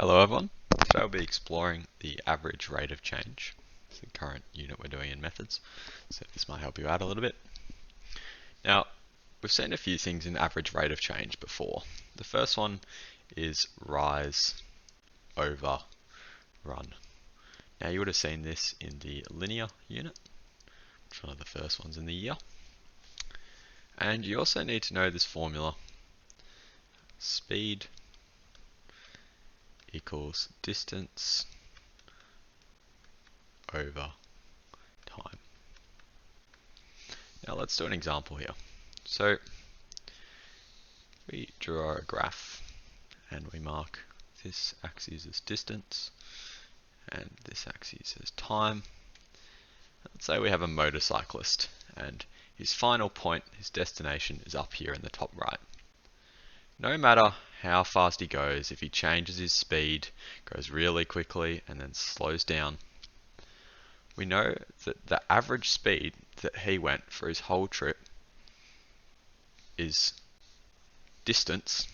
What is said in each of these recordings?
Hello everyone. Today I'll be exploring the average rate of change. It's the current unit we're doing in methods, so this might help you out a little bit. Now, we've seen a few things in average rate of change before. The first one is rise over run. Now you would have seen this in the linear unit, which is one of the first ones in the year. And you also need to know this formula. Speed equals distance over time. Now let's do an example here. So we draw a graph and we mark this axis as distance and this axis as time. Let's say we have a motorcyclist and his final point, his destination, is up here in the top right. No matter how fast he goes, if he changes his speed, goes really quickly and then slows down, we know that the average speed that he went for his whole trip is distance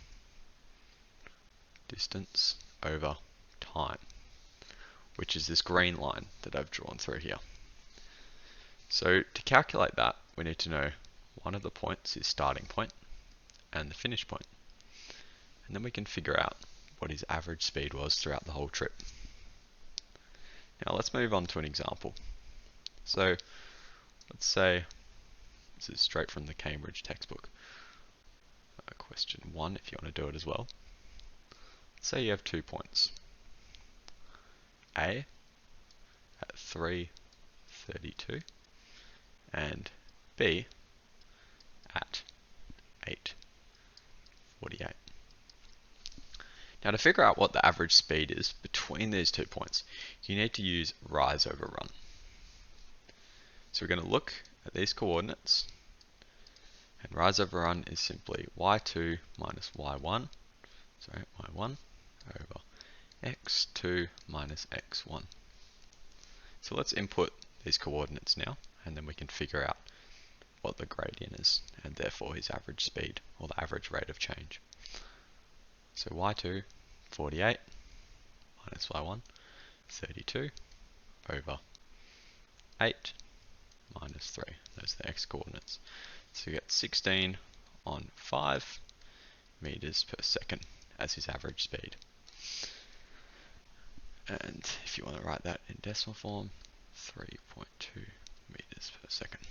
over time, which is this green line that I've drawn through here. So to calculate that, we need to know one of the points, his starting point, and the finish point. And then we can figure out what his average speed was throughout the whole trip. Now let's move on to an example. So let's say, this is straight from the Cambridge textbook. Question 1, if you want to do it as well. Let's say you have 2 points. A at 3:32 and B at 8:48. Now to figure out what the average speed is between these 2 points, you need to use rise over run. So we're going to look at these coordinates, and rise over run is simply y2 minus y1, y1 over x2 minus x1. So let's input these coordinates now, and then we can figure out what the gradient is, and therefore his average speed, or the average rate of change. So y2, 48, minus y1, 32, over 8, minus 3. Those are the x coordinates. So we get 16 on 5 meters per second as his average speed. And if you want to write that in decimal form, 3.2 meters per second.